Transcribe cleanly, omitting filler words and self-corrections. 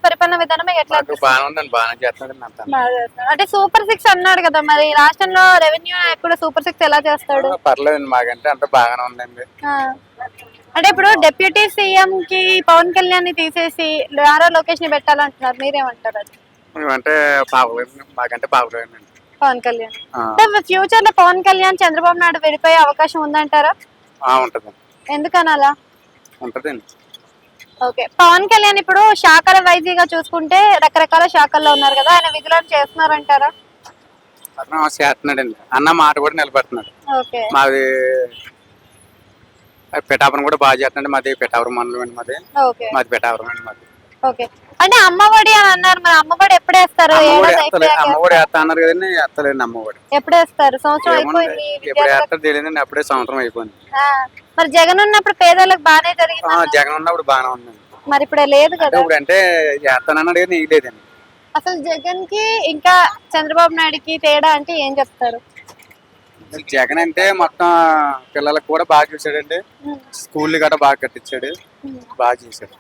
పరిపాలన విధానం మీకు ఎట్లా మాకు బాగానే ఉందండి, బాగానే చేస్తున్నాడు అంతా. బాగా చేస్తున్నాడు. అంటే సూపర్ 6 అన్నాడు కదా, మరి రాష్ట్రంలో రెవెన్యూ కూడా సూపర్ 6 ఎలా చేస్తాడు? పర్లేదండి, మాకంటే అంత బాగానే ఉందండి. ఆ. అంటే ఇప్పుడు డిప్యూటీ సీఎం కి పవన్ కళ్యాణ్ ని తీసేసి నారా లోకేష్ ని పెట్టాలంటున్నారు, మీరేమంటారు? అది మేమంటే బాగోలేదు, మాకంటే బాగోలేదండి. పవన్ కళ్యాణ్ అంటే ఫ్యూచర్ లో పవన్ కళ్యాణ్ చంద్రబాబు నాయుడు విడిపోయే అవకాశం ఉందంటారా? ఉంటదండి. ఎందుకని అలా? ఉంటదండి. ఓకే, పవన్ కళ్యాణ్ ఇప్పుడు శాఖల వైజీగా చూసుకుంటే రకరకాల శాఖల్లో ఉన్నారు కదా, ఆయన విధులను చేస్తున్నారంటారా? అతను చేస్తున్నాడండి, అన్న మాట కూడా నిలబెడుతున్నాడు. ఓకే. మాది పిఠాపురం కూడా బాగా చేస్తున్నాడు. మాది పిఠాపురం మండలం అండి, ఓకే. మాది పిఠాపురం అండి మాది. ఓకే, అంటే అమ్మఒడి అని అన్నారు, మరి అమ్మఒడి ఎప్పుడు వేస్తారు? అమ్మఒడి వేస్తా అన్నారు కదండి, వేస్తలేండి అమ్మఒడి. ఎప్పుడు వేస్తారు? సంవత్సరం అయిపోయింది. ఎప్పుడు వేస్తారు తెలియదండి, అప్పుడే సంవత్సరం అయిపోయింది. మరి జగన్ ఉన్నప్పుడు పేదలకు బాగానే జరిగింది. జగన్ ఉన్నప్పుడు బాగానే ఉందండి, మరి ఇప్పుడు లేదు కదా. ఇప్పుడు అంటే చేస్తానన్నాడు కానీ లేదండి. అసలు జగన్ కి ఇంకా చంద్రబాబు నాయుడుకి తేడా అంటే ఏం చెప్తారు? జగన్ అంటే మొత్తం పిల్లలకు కూడా బాగా చూసాడండి, స్కూల్ గట్రా బాగా కట్టించాడు, బాగా చేశాడు.